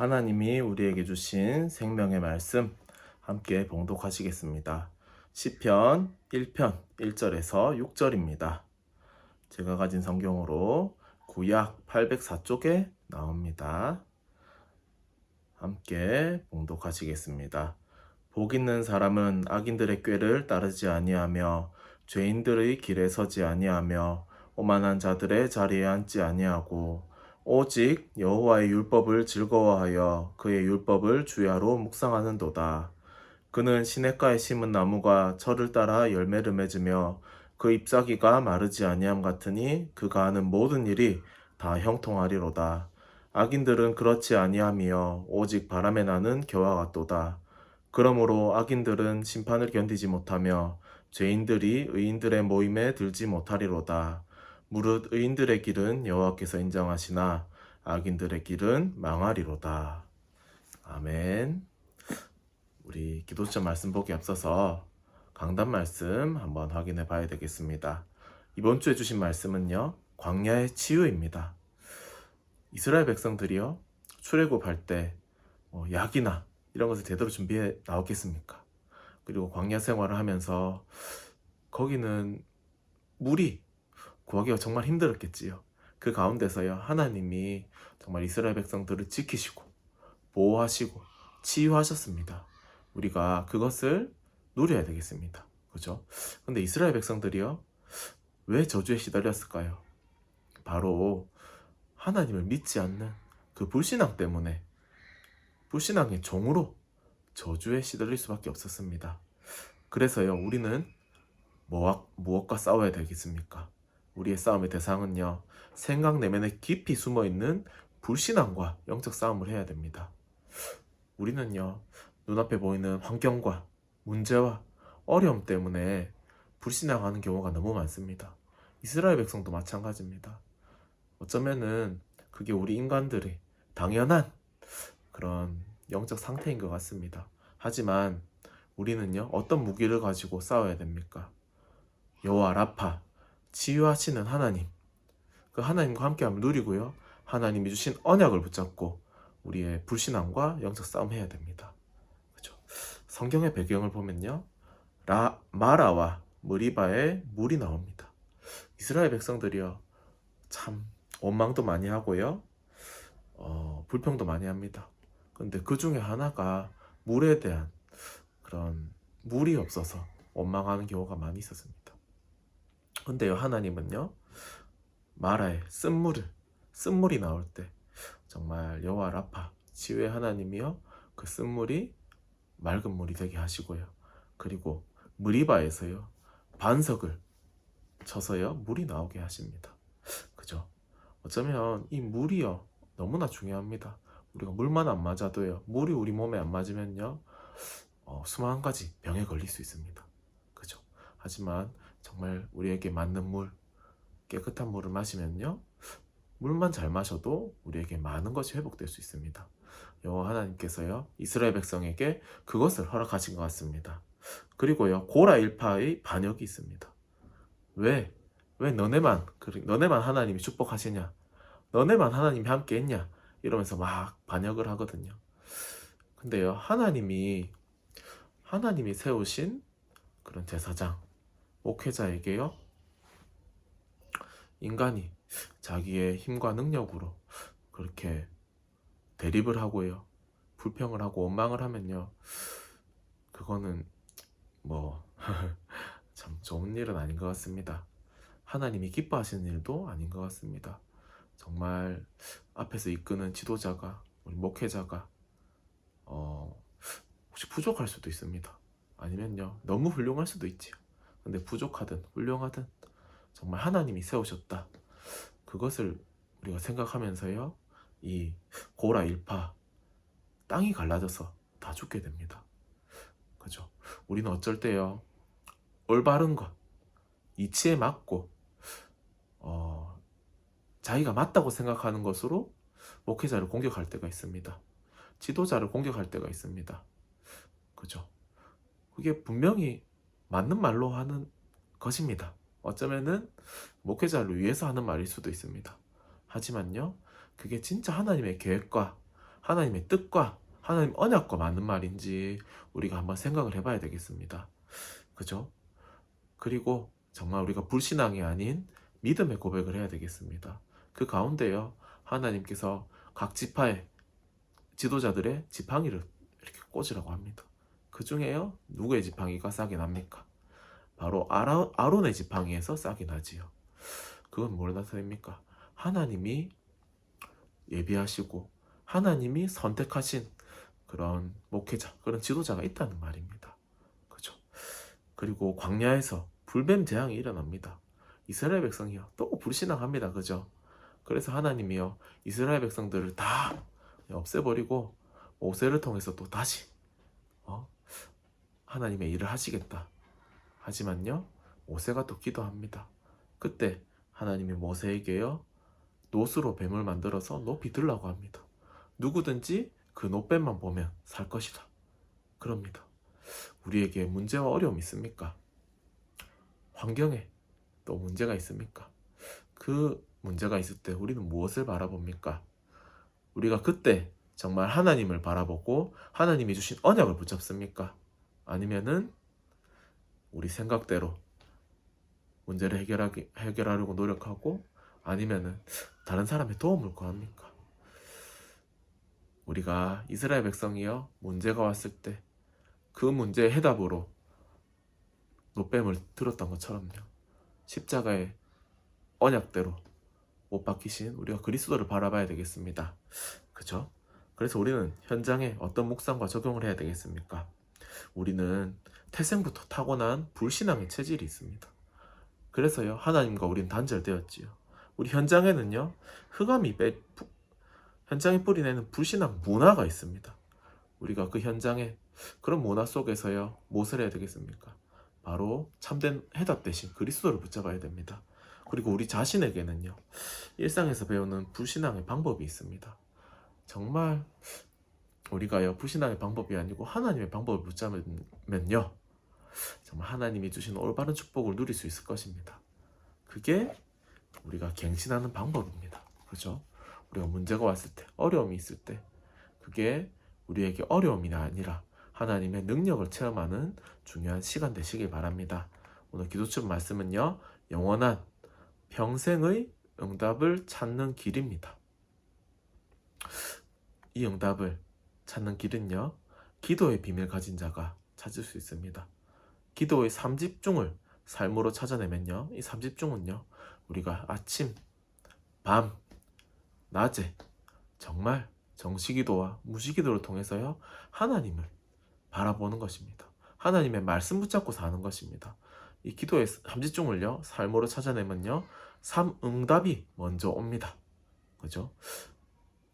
하나님이 우리에게 주신 생명의 말씀 함께 봉독하시겠습니다. 시편 1편 1절에서 6절입니다. 제가 가진 성경으로 구약 804쪽에 나옵니다. 함께 봉독하시겠습니다. 복 있는 사람은 악인들의 꾀를 따르지 아니하며 죄인들의 길에 서지 아니하며 오만한 자들의 자리에 앉지 아니하고 오직 여호와의 율법을 즐거워하여 그의 율법을 주야로 묵상하는도다. 그는 시냇가에 심은 나무가 철을 따라 열매를 맺으며 그 잎사귀가 마르지 아니함 같으니 그가 하는 모든 일이 다 형통하리로다. 악인들은 그렇지 아니하며 오직 바람에 나는 겨와 같도다. 그러므로 악인들은 심판을 견디지 못하며 죄인들이 의인들의 모임에 들지 못하리로다. 무릇 의인들의 길은 여호와께서 인정하시나 악인들의 길은 망하리로다. 아멘. 우리 기도처 말씀 보기 앞서서 강단 말씀 한번 확인해 봐야 되겠습니다. 이번 주에 주신 말씀은요, 광야의 치유입니다. 이스라엘 백성들이요, 출애굽할 때 약이나 이런 것을 제대로 준비해 나왔겠습니까? 그리고 광야 생활을 하면서 거기는 물이 구하기가 정말 힘들었겠지요. 그 가운데서요, 하나님이 정말 이스라엘 백성들을 지키시고 보호하시고 치유하셨습니다. 우리가 그것을 누려야 되겠습니다. 그죠? 근데 이스라엘 백성들이요, 왜 저주에 시달렸을까요? 바로 하나님을 믿지 않는 그 불신앙 때문에 불신앙의 종으로 저주에 시달릴 수밖에 없었습니다. 그래서요, 우리는 무엇과 싸워야 되겠습니까? 우리의 싸움의 대상은요, 생각 내면에 깊이 숨어있는 불신앙과 영적 싸움을 해야 됩니다. 우리는요, 눈앞에 보이는 환경과 문제와 어려움 때문에 불신앙하는 경우가 너무 많습니다. 이스라엘 백성도 마찬가지입니다. 어쩌면은 그게 우리 인간들의 당연한 그런 영적 상태인 것 같습니다. 하지만 우리는요, 어떤 무기를 가지고 싸워야 됩니까? 여호와 라파, 치유하시는 하나님, 그 하나님과 함께하면 누리고요, 하나님이 주신 언약을 붙잡고 우리의 불신앙과 영적 싸움 해야 됩니다. 그렇죠? 성경의 배경을 보면요, 마라와 무리바에 물이 나옵니다. 이스라엘 백성들이요, 참 원망도 많이 하고요, 불평도 많이 합니다. 근데 그 중에 하나가 물에 대한 그런 물이 없어서 원망하는 경우가 많이 있었습니다. 근데요, 하나님은요, 마라에 쓴물이 나올 때 정말 여호와 라파, 치유의 하나님이요, 그 쓴물이 맑은 물이 되게 하시고요, 그리고 무리바에서요, 반석을 쳐서요, 물이 나오게 하십니다. 그죠? 어쩌면 이 물이요, 너무나 중요합니다. 우리가 물만 안 맞아도요, 물이 우리 몸에 안 맞으면요, 수만 가지 병에 걸릴 수 있습니다. 그죠? 하지만 정말 우리에게 맞는 물, 깨끗한 물을 마시면요, 물만 잘 마셔도 우리에게 많은 것이 회복될 수 있습니다. 여호와 하나님께서요, 이스라엘 백성에게 그것을 허락하신 것 같습니다. 그리고요, 고라 일파의 반역이 있습니다. 왜 너네만 하나님이 축복하시냐, 너네만 하나님이 함께 했냐, 이러면서 막 반역을 하거든요. 근데요, 하나님이 세우신 그런 제사장, 목회자에게요, 인간이 자기의 힘과 능력으로 그렇게 대립을 하고요, 불평을 하고 원망을 하면요, 그거는 참 좋은 일은 아닌 것 같습니다. 하나님이 기뻐하시는 일도 아닌 것 같습니다. 정말 앞에서 이끄는 지도자가, 우리 목회자가 혹시 부족할 수도 있습니다. 아니면요, 너무 훌륭할 수도 있지요. 근데 부족하든 훌륭하든 정말 하나님이 세우셨다, 그것을 우리가 생각하면서요, 이 고라 일파, 땅이 갈라져서 다 죽게 됩니다. 그죠? 우리는 어쩔 때요, 올바른 것, 이치에 맞고 자기가 맞다고 생각하는 것으로 목회자를 공격할 때가 있습니다. 지도자를 공격할 때가 있습니다. 그죠? 그게 분명히 맞는 말로 하는 것입니다. 어쩌면은 목회자를 위해서 하는 말일 수도 있습니다. 하지만요, 그게 진짜 하나님의 계획과 하나님의 뜻과 하나님 언약과 맞는 말인지 우리가 한번 생각을 해봐야 되겠습니다. 그죠? 그리고 정말 우리가 불신앙이 아닌 믿음의 고백을 해야 되겠습니다. 그 가운데요, 하나님께서 각 지파의 지도자들의 지팡이를 이렇게 꽂으라고 합니다. 그 중에요, 누구의 지팡이가 싹이 납니까? 바로 아론의 지팡이에서 싹이 나지요. 그건 뭘 나타냅니까? 하나님이 예비하시고 하나님이 선택하신 그런 목회자, 그런 지도자가 있다는 말입니다. 그죠? 그리고 광야에서 불뱀 재앙이 일어납니다. 이스라엘 백성이요, 또 불신앙합니다. 그죠? 그래서 하나님이요, 이스라엘 백성들을 다 없애버리고 모세를 통해서 또 다시 하나님의 일을 하시겠다. 하지만요, 모세가 또 기도합니다. 그때 하나님이 모세에게요, 놋으로 뱀을 만들어서 높이 들라고 합니다. 누구든지 그 놋뱀만 보면 살 것이다. 그럽니다. 우리에게 문제와 어려움이 있습니까? 환경에 또 문제가 있습니까? 그 문제가 있을 때 우리는 무엇을 바라봅니까? 우리가 그때 정말 하나님을 바라보고 하나님이 주신 언약을 붙잡습니까? 아니면은 우리 생각대로 문제를 해결하려고 노력하고, 아니면은 다른 사람의 도움을 구합니까? 우리가 이스라엘 백성이요, 문제가 왔을 때 그 문제의 해답으로 놋뱀을 들었던 것처럼요, 십자가의 언약대로 못 박히신 우리가 그리스도를 바라봐야 되겠습니다. 그죠? 그래서 우리는 현장에 어떤 묵상과 적용을 해야 되겠습니까? 우리는 태생부터 타고난 불신앙의 체질이 있습니다. 그래서요, 하나님과 우리는 단절되었지요. 우리 현장에는요, 현장에 뿌리내는 불신앙 문화가 있습니다. 우리가 그 현장에 그런 문화 속에서요, 무엇을 해야 되겠습니까? 바로 참된 해답 대신 그리스도를 붙잡아야 됩니다. 그리고 우리 자신에게는요, 일상에서 배우는 불신앙의 방법이 있습니다. 정말 우리가요, 불신앙의 방법이 아니고 하나님의 방법을 붙잡으면요, 정말 하나님이 주신 올바른 축복을 누릴 수 있을 것입니다. 그게 우리가 갱신하는 방법입니다. 그렇죠? 우리가 문제가 왔을 때, 어려움이 있을 때, 그게 우리에게 어려움이 아니라 하나님의 능력을 체험하는 중요한 시간 되시길 바랍니다. 오늘 기도처럼 말씀은요, 영원한 평생의 응답을 찾는 길입니다. 이 응답을 찾는 길은요, 기도의 비밀 가진 자가 찾을 수 있습니다. 기도의 3집중을 삶으로 찾아내면요, 이 3집중은요, 우리가 아침, 밤, 낮에 정말 정시기도와 무시기도를 통해서요, 하나님을 바라보는 것입니다. 하나님의 말씀 붙잡고 사는 것입니다. 이 기도의 3집중을요, 삶으로 찾아내면요, 3응답이 먼저 옵니다. 그죠?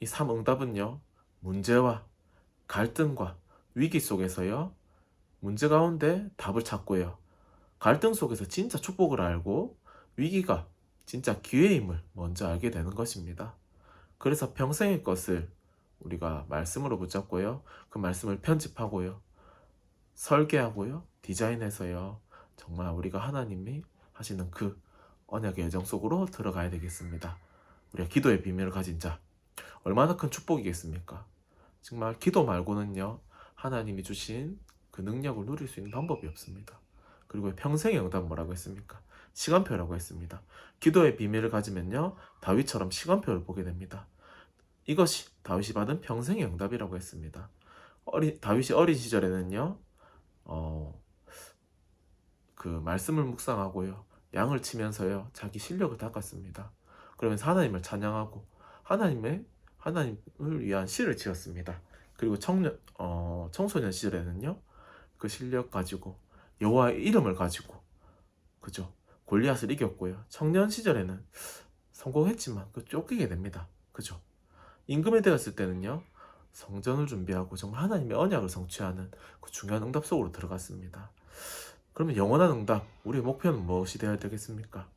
이 3응답은요, 문제와 갈등과 위기 속에서요, 문제 가운데 답을 찾고요, 갈등 속에서 진짜 축복을 알고 위기가 진짜 기회임을 먼저 알게 되는 것입니다. 그래서 평생의 것을 우리가 말씀으로 붙잡고요, 그 말씀을 편집하고요, 설계하고요, 디자인해서요, 정말 우리가 하나님이 하시는 그 언약의 여정 속으로 들어가야 되겠습니다. 우리가 기도의 비밀을 가진 자, 얼마나 큰 축복이겠습니까? 정말 기도 말고는요, 하나님이 주신 그 능력을 누릴 수 있는 방법이 없습니다. 그리고 평생의 응답은 뭐라고 했습니까? 시간표라고 했습니다. 기도의 비밀을 가지면요, 다윗처럼 시간표를 보게 됩니다. 이것이 다윗이 받은 평생의 응답이라고 했습니다. 다윗이 어린 시절에는요, 그 말씀을 묵상하고요, 양을 치면서요, 자기 실력을 닦았습니다. 그러면서 하나님을 찬양하고 하나님을 위한 시를 지었습니다. 그리고 청소년 시절에는요, 그 실력 가지고 여호와의 이름을 가지고, 그죠, 골리앗을 이겼고요. 청년 시절에는 성공했지만 쫓기게 됩니다. 그죠? 임금이 되었을 때는요, 성전을 준비하고 정말 하나님의 언약을 성취하는 그 중요한 응답 속으로 들어갔습니다. 그러면 영원한 응답, 우리의 목표는 무엇이 되어야 되겠습니까?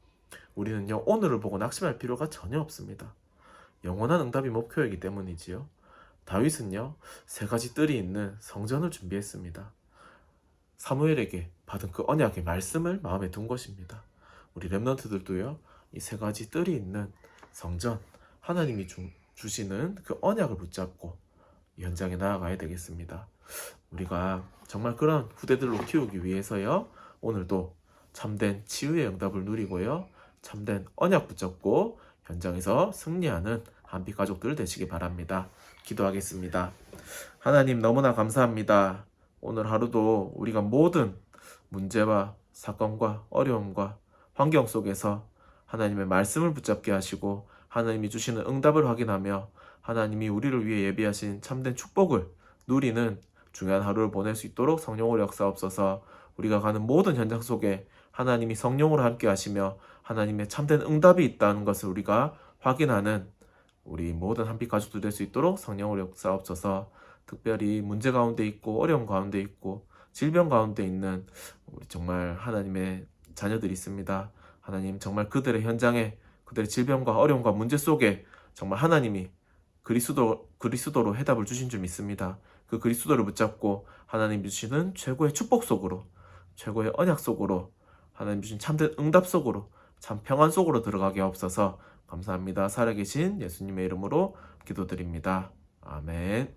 우리는요, 오늘을 보고 낙심할 필요가 전혀 없습니다. 영원한 응답이 목표이기 때문이지요. 다윗은요, 3가지 뜰이 있는 성전을 준비했습니다. 사무엘에게 받은 그 언약의 말씀을 마음에 둔 것입니다. 우리 렘넌트들도요, 이 3가지 뜰이 있는 성전, 하나님이 주시는 그 언약을 붙잡고 이 현장에 나아가야 되겠습니다. 우리가 정말 그런 후대들로 키우기 위해서요. 오늘도 참된 치유의 응답을 누리고요. 참된 언약 붙잡고 현장에서 승리하는 한빛 가족들 되시기 바랍니다. 기도하겠습니다. 하나님 너무나 감사합니다. 오늘 하루도 우리가 모든 문제와 사건과 어려움과 환경 속에서 하나님의 말씀을 붙잡게 하시고 하나님이 주시는 응답을 확인하며 하나님이 우리를 위해 예비하신 참된 축복을 누리는 중요한 하루를 보낼 수 있도록 성령으로 역사옵소서. 우리가 가는 모든 현장 속에 하나님이 성령으로 함께 하시며 하나님의 참된 응답이 있다는 것을 우리가 확인하는 우리 모든 한빛 가족들 될 수 있도록 성령으로 역사옵소서. 특별히 문제 가운데 있고 어려움 가운데 있고 질병 가운데 있는 우리 정말 하나님의 자녀들이 있습니다. 하나님 정말 그들의 현장에 그들의 질병과 어려움과 문제 속에 정말 하나님이 그리스도로 해답을 주신 줄 믿습니다. 그 그리스도를 붙잡고 하나님 주시는 최고의 축복 속으로 최고의 언약 속으로 하나님 주신 참된 응답 속으로 참 평안 속으로 들어가게 하옵소서. 감사합니다. 살아계신 예수님의 이름으로 기도드립니다. 아멘.